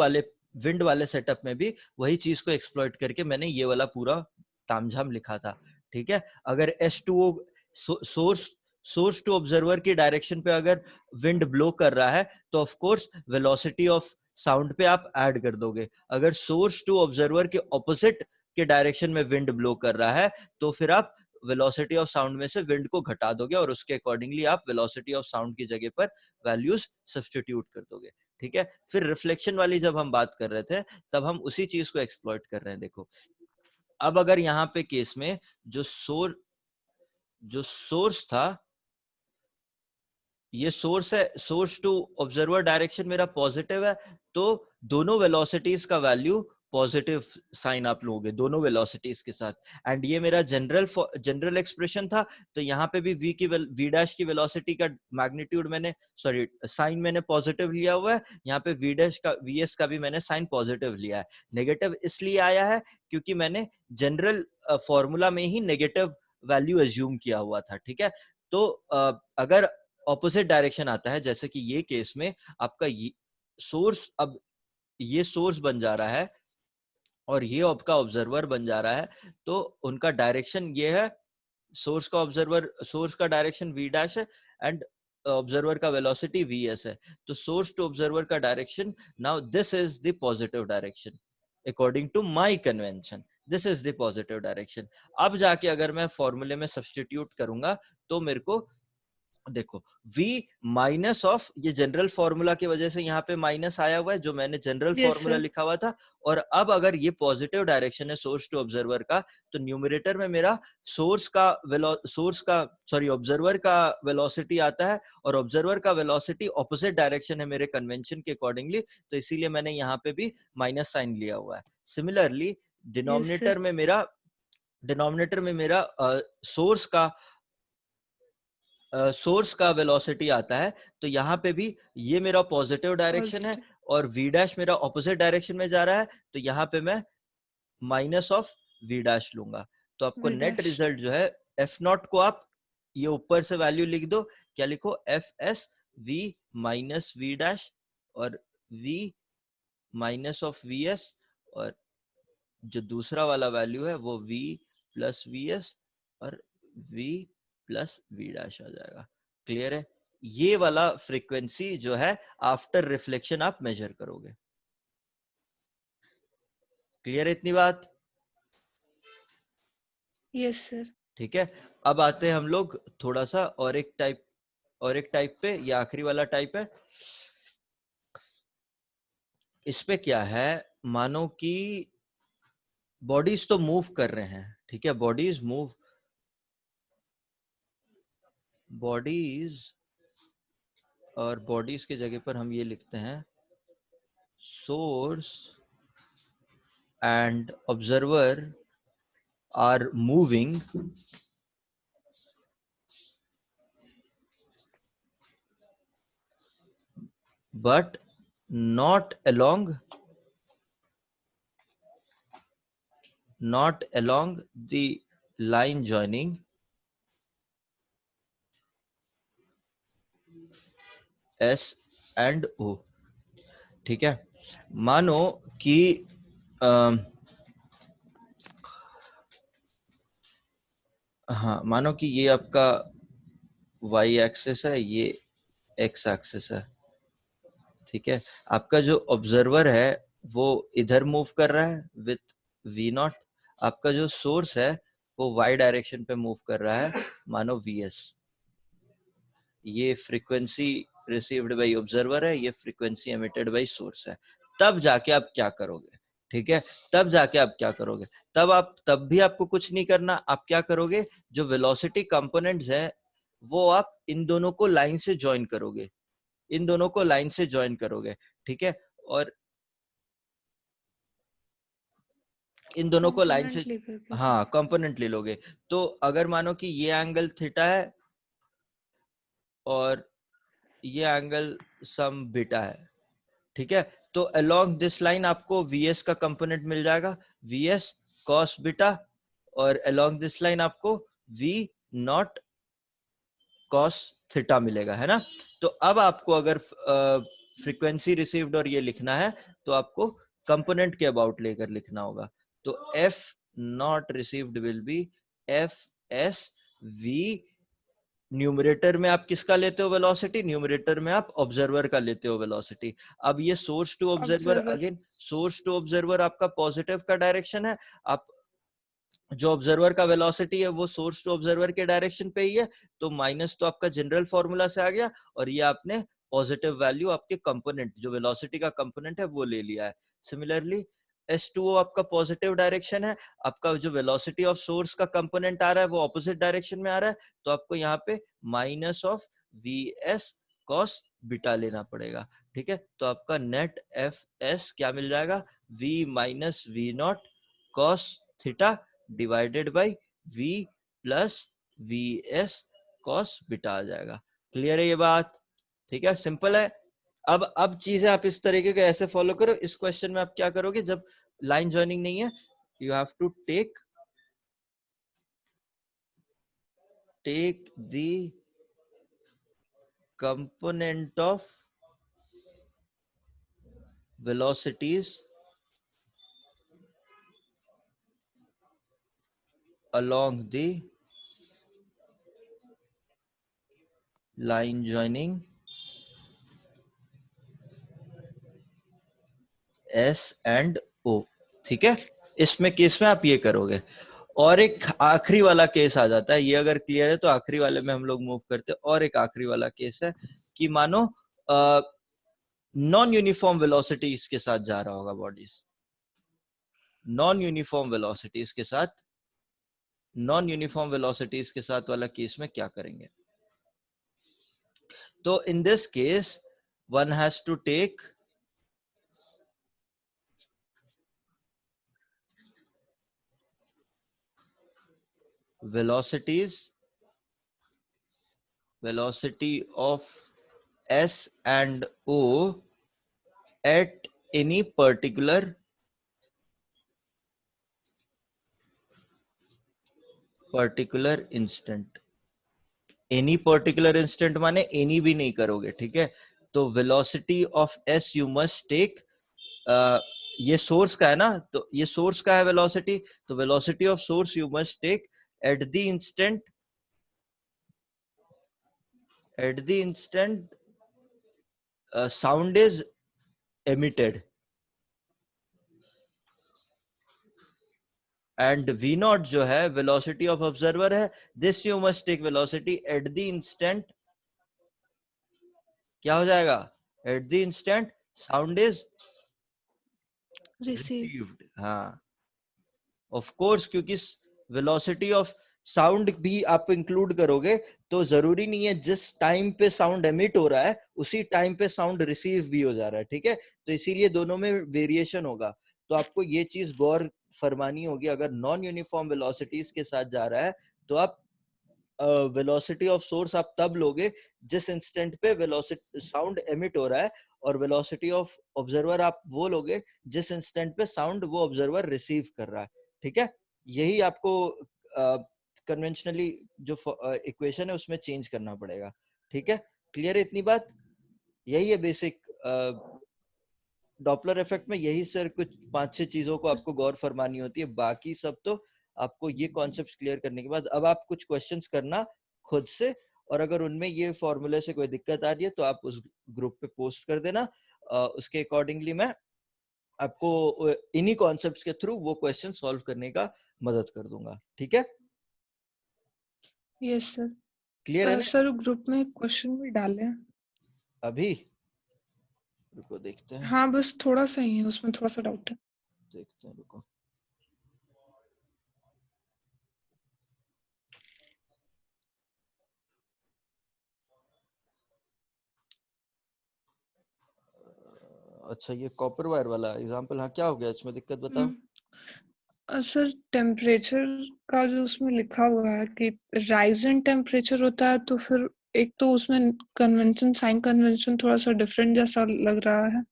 वाले सेटअप में भी वही चीज को एक्सप्लॉइट करके मैंने ये वाला पूरा तामझाम लिखा था, ठीक है। अगर H2O source source to observer की डायरेक्शन पे अगर विंड ब्लो कर रहा है, तो of course velocity of sound पे आप ऐड कर दोगे। अगर सोर्स टू ऑब्जर्वर के ऑपोजिट के डायरेक्शन में विंड ब्लो कर रहा है, तो फिर आप वेलोसिटी ऑफ साउंड में से विंड को घटा दोगे, और उसके अकॉर्डिंगली आप वेलोसिटी ऑफ साउंड की जगह पर वैल्यूज सब्स्टिट्यूट कर दोगे, ठीक है। फिर रिफ्लेक्शन वाली जब हम बात कर रहे थे, तब हम उसी चीज को एक्सप्लॉइट कर रहे हैं। देखो, अब अगर यहाँ पे केस में जो सोर्स था, ये सोर्स है, सोर्स टू ऑब्जर्वर डायरेक्शन मेरा पॉजिटिव है, तो दोनों वेलोसिटीज का वैल्यू पॉजिटिव साइन आप लोगे दोनों वेलोसिटीज के साथ। एंड ये मेरा जनरल एक्सप्रेशन था, तो यहाँ पे भी वी डैश की वेलोसिटी का मैग्नीट्यूड मैंने, सॉरी, साइन मैंने पॉजिटिव लिया हुआ है। यहाँ पे वी डैश का वी एस का भी मैंने साइन पॉजिटिव लिया है। नेगेटिव इसलिए आया है क्योंकि मैंने जनरल फॉर्मूला में ही नेगेटिव वैल्यू एज्यूम किया हुआ था, ठीक है। तो अगर ऑपोजिट डायरेक्शन आता है, जैसे कि ये केस में आपका ये सोर्स, अब ये सोर्स बन जा रहा है और ये आपका ऑब्जर्वर बन जा रहा है, तो उनका डायरेक्शन ये है, सोर्स का डायरेक्शन v डैश है, एंड ऑब्जर्वर का वेलोसिटी vs है। तो सोर्स टू ऑब्जर्वर का direction, now this is the positive direction according to my convention, this is the positive direction. अब जाके अगर मैं फॉर्मूले में सब्स्टिट्यूट करूंगा, तो मेरे को देखो, v माइनस ऑफ, ये जनरल फॉर्मूला की वजह से यहाँ पे माइनस आया हुआ है, जो मैंने जनरल यस फॉर्मूला सर। लिखा हुआ था। और अब अगर ये पॉजिटिव डायरेक्शन है सोर्स टू ऑब्जर्वर का, तो न्यूमरेटर में मेरा ऑब्जर्वर का वेलोसिटी आता है, और ऑब्जर्वर का वेलोसिटी ऑपोजिट डायरेक्शन है मेरे कन्वेंशन के अकॉर्डिंगली, तो इसीलिए मैंने यहाँ पे भी माइनस साइन लिया हुआ है। Similarly yes sir. डिनोमिनेटर में मेरा सोर्स का वेलोसिटी आता है, तो यहाँ पे भी ये मेरा पॉजिटिव डायरेक्शन है, पॉजिटिव। और v डैश मेरा ऑपोजिट डायरेक्शन में जा रहा है, तो यहाँ पे मैं माइनस ऑफ v डैश लूंगा। तो आपको वी नेट डैश। रिजल्ट जो है, एफ नॉट को आप ये ऊपर से वैल्यू लिख दो, क्या लिखो, F S v minus v dash, और v minus of V S, और जो दूसरा वाला वैल्यू है वो v प्लस वी एस, और v प्लस वी डैश आ जाएगा। क्लियर है? ये वाला फ्रीक्वेंसी जो है आफ्टर रिफ्लेक्शन आप मेजर करोगे। क्लियर है इतनी बात? Yes sir. ठीक है, अब आते हैं हम लोग थोड़ा सा और एक टाइप पे। ये आखिरी वाला टाइप है। इस पे क्या है, मानो कि बॉडीज तो मूव कर रहे हैं, ठीक है, बॉडीज और बॉडीज के जगह पर हम ये लिखते हैं source and observer are moving but not along the line joining S and O। ठीक है, मानो कि हाँ, मानो कि ये आपका y एक्सिस है, ये x एक्सिस है, ठीक है। आपका जो ऑब्जर्वर है वो इधर मूव कर रहा है विथ v0, आपका जो सोर्स है वो y डायरेक्शन पे मूव कर रहा है, मानो vs। ये फ्रीक्वेंसी रिसीव्ड बाय ऑब्जर्वर है, ये फ्रीक्वेंसी एमिटेड बाय सोर्स है। तब जाके आप क्या करोगे, ठीक है, तब जाके आप क्या करोगे, तब भी आपको कुछ नहीं करना। आप क्या करोगे, जो वेलोसिटी कंपोनेंट्स है वो आप इन दोनों को लाइन से ज्वाइन करोगे, इन दोनों को लाइन से ज्वाइन करोगे, ठीक है। और इन दोनों को लाइन से, कंपोनेंट लेकर के सर। हाँ, कंपोनेंट ले लोगे। तो अगर मानो कि ये एंगल थीटा है और ये एंगल सम बीटा है, ठीक है, तो अलोंग दिस लाइन आपको vs का कंपोनेंट मिल जाएगा, vs cos बीटा, और अलोंग दिस लाइन आपको v नॉट cos थीटा मिलेगा, है ना। तो अब आपको अगर फ्रीक्वेंसी रिसीव्ड और ये लिखना है तो आपको कंपोनेंट के अबाउट लेकर लिखना होगा। तो f not received will be f s v, numerator में आप किसका लेते हो वेलोसिटी, न्यूमरेटर में आप ऑब्जर्वर का लेते हो वेलोसिटी। अब ये source to observer, observer. Again source to observer आपका पॉजिटिव का डायरेक्शन है, आप जो ऑब्जर्वर का वेलोसिटी है वो सोर्स टू ऑब्जर्वर के डायरेक्शन पे ही है, तो माइनस तो आपका जनरल फॉर्मूला से आ गया, और ये आपने पॉजिटिव वैल्यू आपके कंपोनेंट जो वेलोसिटी का कंपोनेंट है वो ले लिया है। सिमिलरली S2O आपका पॉजिटिव डायरेक्शन है, आपका जो वेलोसिटी ऑफ सोर्स का कंपोनेंट आ रहा है वो ऑपोजिट डायरेक्शन में आ रहा है, तो आपको यहाँ पे minus of vs cos beta लेना पड़ेगा, ठीक है। तो आपका नेट fs क्या मिल जाएगा, v minus v not cos theta divided by v plus vs cos beta आ जाएगा। क्लियर है ये बात? ठीक है, सिंपल है। अब चीजें आप इस तरीके के ऐसे फॉलो करो। इस क्वेश्चन में आप क्या करोगे, जब लाइन ज्वाइनिंग नहीं है, you have to take the component of velocities along the line joining S and O, ठीक है। इसमें केस में आप ये करोगे। और एक आखिरी वाला केस आ जाता है, ये अगर क्लियर है तो आखिरी वाले में हम लोग मूव करते हैं। और एक आखिरी वाला केस है कि मानो नॉन यूनिफॉर्म वेलोसिटीज के साथ जा रहा होगा बॉडीज, नॉन यूनिफॉर्म वेलोसिटीज के साथ वाला केस में क्या करेंगे। तो in this case one has to take velocity of S and O at any particular instant। Any particular instant माने एनी भी नहीं करोगे, ठीक है। तो velocity of S you must take, ये सोर्स का है ना, तो ये सोर्स का है वेलोसिटी, तो velocity of source you must take at the instant at the instant sound is emitted, and v naught जो है velocity of observer है, this you must take velocity at the instant, क्या हो जाएगा, at the instant sound is receive. received. हाँ, of course, क्योंकि velocity of sound भी आप इंक्लूड करोगे तो जरूरी नहीं है जिस टाइम पे साउंड एमिट हो रहा है उसी टाइम पे साउंड रिसीव भी हो जा रहा है, ठीक है। तो इसीलिए दोनों में वेरिएशन होगा, तो आपको ये चीज गौर फरमानी होगी। अगर नॉन यूनिफॉर्म वेलोसिटीज के साथ जा रहा है तो आप वेलोसिटी ऑफ सोर्स आप तब लोगे जिस इंस्टेंट पे वेलोसिटी साउंड एमिट हो रहा है, और वेलोसिटी ऑफ ऑब्जर्वर आप वो लोगे जिस इंस्टेंट पे साउंड वो ऑब्जर्वर रिसीव कर रहा है, ठीक है। यही आपको कन्वेंशनली जो इक्वेशन है उसमें चेंज करना पड़ेगा, ठीक है। क्लियर है इतनी बात? यही है बेसिक डॉपलर इफेक्ट में, यही सर कुछ 5-6 चीजों को आपको गौर फरमानी होती है, बाकी सब तो आपको ये कॉन्सेप्ट्स क्लियर करने के बाद अब आप कुछ क्वेश्चंस करना खुद से, और अगर उनमें ये फॉर्मूले से कोई दिक्कत आ रही है तो आप उस ग्रुप पे पोस्ट कर देना, उसके अकॉर्डिंगली मैं आपको इन्हीं कॉन्सेप्ट्स के थ्रू वो क्वेश्चन सॉल्व करने का मदद कर दूंगा, ठीक है। Yes sir. क्लियर है ना? सर ग्रुप में क्वेश्चन भी डाले हैं अभी रुको देखते हैं, हाँ, बस थोड़ा सा ही है, उसमें थोड़ा सा डाउट है। देखते हैं, रुको। अच्छा, ये कॉपर वायर वाला एग्जांपल, हाँ क्या हो गया इसमें, दिक्कत बताओ। सर टेम्परेचर का जो उसमें लिखा हुआ है कि राइज इन टेम्परेचर होता है, तो फिर एक तो उसमें कन्वेंशन, साइन कन्वेंशन थोड़ा सा डिफरेंट जैसा लग रहा है।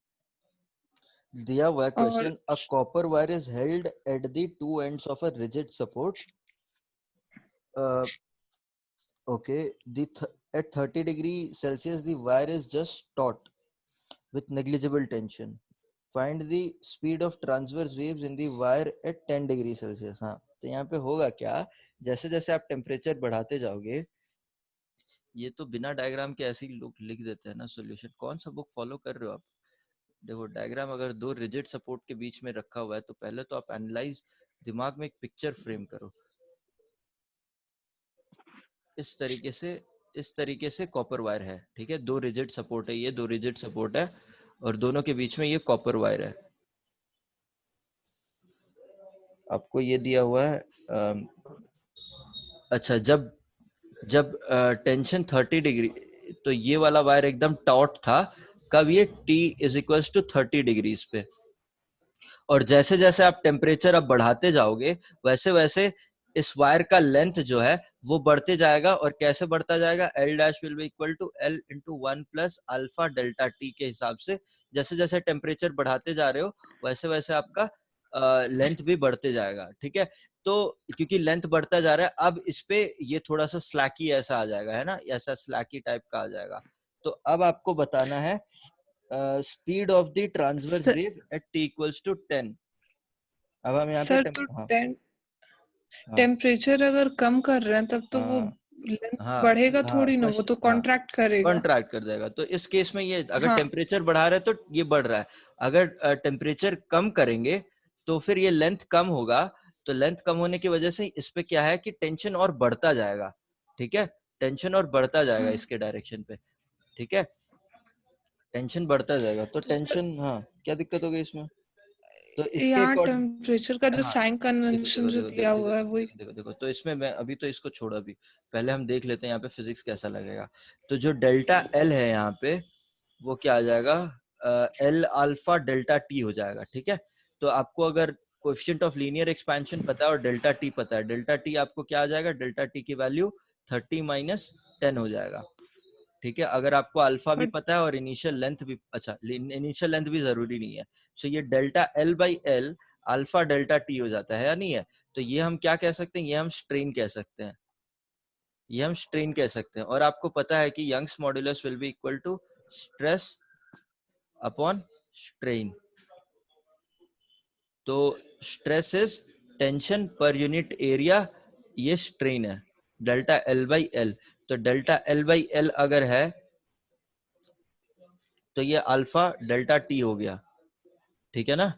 दिया हुआ है और question, a copper wire is held at the two ends of a rigid support, okay, at 30 degree Celsius the wire is just taut with negligible tension. Find the speed of transverse waves in the wire at 10 degree Celsius. हाँ, तो यहाँ पे होगा क्या, जैसे जैसे आप temperature बढ़ाते जाओगे, ये तो बिना डायग्राम के ऐसे ही लोग लिख देते हैं ना सॉल्यूशन, कौन सा बुक फॉलो कर रहे हो आप। देखो डायग्राम अगर दो रिजिड सपोर्ट के बीच में रखा हुआ है तो पहले तो आप एनालाइज, दिमाग में एक पिक्चर फ्रेम करो। इस तरीके से कॉपर वायर है, ठीक है, दो रिजिड सपोर्ट है, ये दो रिजिड सपोर्ट है और दोनों के बीच में ये कॉपर वायर है। आपको ये दिया हुआ है अच्छा, जब जब टेंशन 30 डिग्री, तो ये वाला वायर एकदम टॉट था, कब, ये T is equal to 30 degrees पे, और जैसे जैसे आप टेम्परेचर अब बढ़ाते जाओगे वैसे वैसे इस वायर का लेंथ जो है वो बढ़ते जाएगा, और कैसे बढ़ता जाएगा, L dash will be equal to L into 1 plus alpha delta T के हिसाब से। जैसे जैसे टेम्परेचर बढ़ाते जा रहे हो वैसे वैसे आपका लेंथ भी बढ़ते जाएगा, ठीक है। तो क्योंकि लेंथ बढ़ता जा रहा है, अब इस पे ये थोड़ा सा स्लैकी ऐसा आ जाएगा, है ना, ऐसा स्लैकी टाइप का आ जाएगा। तो अब आपको बताना है speed of the transverse sir, wave at T equals to 10। अब हम यहाँ पे सर तो हाँ हाँ टेम्परेचर अगर कम कर रहे हैं तब तो वो हाँ लेंथ हाँ बढ़ेगा हाँ थोड़ी ना, वो तो हाँ, कॉन्ट्रैक्ट करेगा। कॉन्ट्रैक्ट कर जाएगा। तो इस केस में ये अगर हाँ टेम्परेचर बढ़ा रहे हैं तो ये बढ़ रहा है, अगर टेम्परेचर कम करेंगे तो फिर ये लेंथ कम होगा, तो लेंथ कम होने की वजह से इस पे क्या है कि टेंशन और बढ़ता जाएगा, ठीक है, टेंशन और बढ़ता जाएगा हाँ। इसके डायरेक्शन पे, ठीक है, टेंशन बढ़ता जाएगा। तो तो सर टेंशन, हाँ क्या दिक्कत हो गई इसमें, तो इसके यहाँ अकॉर्डिंग, टेम्परेचर का जो हाँ साइन देखो कन्वेंशन देखो जो देखो दिया देखो हुआ है देखो वही। देखो देखो देखो, तो इसमें मैं अभी तो इसको छोड़ो, अभी पहले हम देख लेते हैं यहाँ पे फिजिक्स कैसा लगेगा। तो जो डेल्टा एल है यहाँ पे वो क्या आ जाएगा, एल अल्फा डेल्टा टी हो जाएगा, ठीक है। तो आपको अगर कोएफिशिएंट ऑफ लीनियर एक्सपेंशन पता है और डेल्टा टी पता है, डेल्टा टी आपको क्या आ जाएगा, डेल्टा टी की वैल्यू 30 माइनस 10 हो जाएगा, ठीक है। अगर आपको अल्फा भी और पता है और इनिशियल लेंथ भी, अच्छा इनिशियल लेंथ भी जरूरी नहीं है, तो ये delta L by L alpha delta T हो जाता है या नहीं है। तो ये हम क्या कह सकते हैं, ये हम स्ट्रेन कह सकते हैं, ये हम स्ट्रेन कह सकते हैं। और आपको पता है कि Young's modulus will be equal to stress upon strain. तो stress is tension per unit area, ये स्ट्रेन है डेल्टा एल बाई एल। तो डेल्टा एल बाई एल अगर है तो ये अल्फा डेल्टा टी हो गया, ठीक है ना।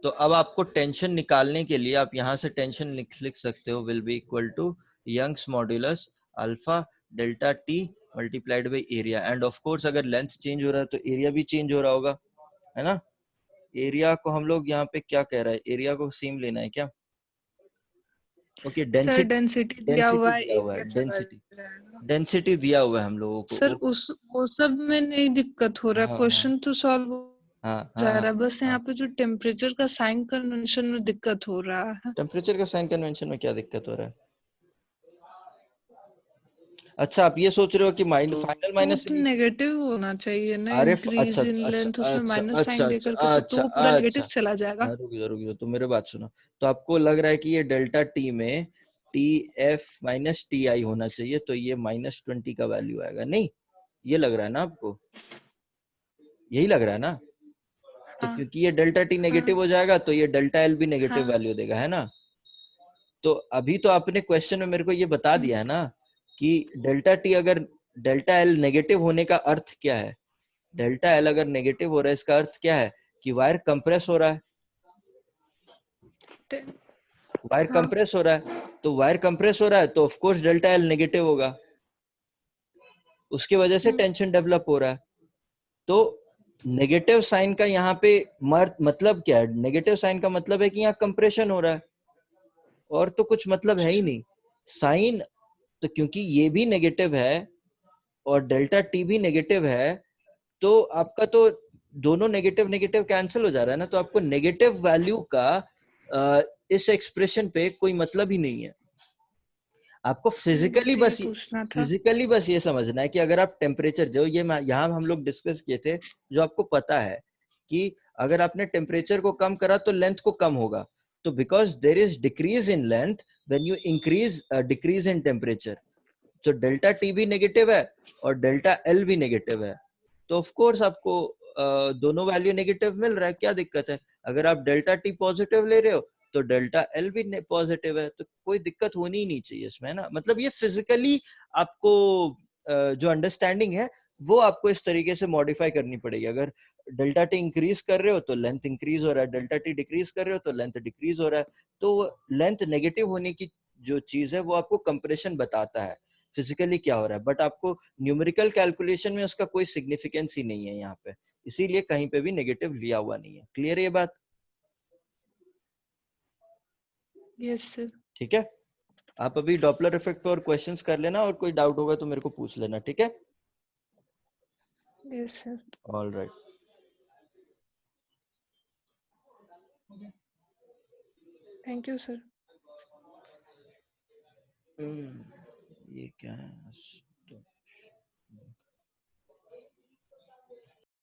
तो अब आपको टेंशन निकालने के लिए आप यहां से टेंशन लिख सकते हो, will be equal to Young's modulus alpha delta T multiplied by area. And of course अगर लेंथ चेंज हो रहा है तो एरिया भी चेंज हो रहा होगा, है ना। एरिया को हम लोग यहाँ पे क्या कह रहा है, एरिया को सेम लेना है क्या? ओके, सर डेंसिटी, डेंसिटी दिया डेंसिटी हुआ है, दिया हुआ है, एरिया चला डेंसिटी, जाएगा। डेंसिटी दिया हुआ है हम लोगों को। सर उस वो सब में नहीं दिक्कत हो रहा है, हाँ हाँ क्वेश्चन तो सॉल्व हो हाँ हाँ जा हाँ रहा है, बस हाँ। यहाँ पे जो टेम्परेचर का साइन कन्वेंशन में दिक्कत हो रहा है। टेम्परेचर का साइन कन्वेंशन में क्या दिक्कत हो रहा है? अच्छा, आप ये सोच रहे हो कि फाइनल तो वो माइनस तो नेगेटिव होना चाहिए ना, अरे इंक्रीज अच्छा इन अच्छा लेंथ, उसमें अच्छा माइनस अच्छा साइन अच्छा लेकर के तो अच्छा वो पूरा नेगेटिव अच्छा। चला जाएगा। हाँ, रुक जाओ, तो मेरे बात सुनो। तो आपको लग रहा है कि ये डेल्टा टी में T F minus T I होना चाहिए, तो ये -20 का वैल्यू आएगा, नहीं? ये लग रहा है ना आपको, यही लग रहा है ना। तो हाँ क्योंकि ये डेल्टा टी हाँ नेगेटिव हो जाएगा तो ये डेल्टा एल भी नेगेटिव हाँ। वैल्यू देगा, है ना। तो अभी तो आपने क्वेश्चन में मेरे को ये बता हम्म, दिया है ना कि डेल्टा टी अगर डेल्टा एल नेगेटिव होने का अर्थ क्या है। डेल्टा एल अगर नेगेटिव हो रहा है इसका अर्थ क्या है कि वायर कंप्रेस हो रहा है, टे- वायर हाँ कंप्रेस हो रहा है। तो वायर कंप्रेस हो रहा है तो of course delta L negative होगा, उसकी वजह से हम्म, टेंशन डेवलप हो रहा है। तो नेगेटिव साइन का यहाँ पे मतलब क्या है? नेगेटिव साइन का मतलब है कि यहाँ कंप्रेशन हो रहा है, और तो कुछ मतलब है ही अच्छा नहीं। साइन, तो क्योंकि ये भी नेगेटिव है और डेल्टा टी भी नेगेटिव है, तो आपका तो दोनों नेगेटिव नेगेटिव कैंसिल हो जा रहा है ना। तो आपको नेगेटिव वैल्यू का इस एक्सप्रेशन पे कोई मतलब ही नहीं है। आपको फिजिकली बस यही बस पूछना था। फिजिकली बस ये समझना है कि अगर आप टेम्परेचर, जो ये यहाँ हम लोग डिस्कस किए थे, जो आपको पता है कि अगर आपने टेम्परेचर को कम करा तो लेंथ को कम होगा। तो because there is decrease in length when you increase decrease in temperature. तो डेल्टा टी भी नेगेटिव है और डेल्टा एल भी नेगेटिव है। तो ऑफ कोर्स आपको दोनों वैल्यू नेगेटिव मिल रहा है, क्या दिक्कत है? अगर आप डेल्टा टी पॉजिटिव ले रहे हो तो डेल्टा एल भी पॉजिटिव है, तो कोई दिक्कत होनी ही नहीं चाहिए इसमें, है ना। मतलब ये फिजिकली आपको जो अंडरस्टैंडिंग है वो आपको इस तरीके से मॉडिफाई करनी पड़ेगी। अगर डेल्टा टी इंक्रीज कर रहे हो तो लेंथ इंक्रीज हो रहा है, डेल्टा टी डिक्रीज कर रहे हो तो लेंथ डिक्रीज हो रहा है। तो लेंथ नेगेटिव होने की जो चीज है वो आपको कंप्रेशन बताता है, फिजिकली क्या हो रहा है, बट आपको न्यूमेरिकल कैलकुलेशन में उसका कोई सिग्निफिकेंस ही नहीं है यहाँ पे, इसीलिए कहीं पे भी नेगेटिव लिया हुआ नहीं है। क्लियर है ये बात? Yes sir. ठीक है, आप अभी डॉपलर इफेक्ट पे और क्वेश्चंस कर लेना, और कोई डाउट होगा तो मेरे को पूछ लेना, ठीक है। Yes sir. All right. Thank you sir. ये क्या है?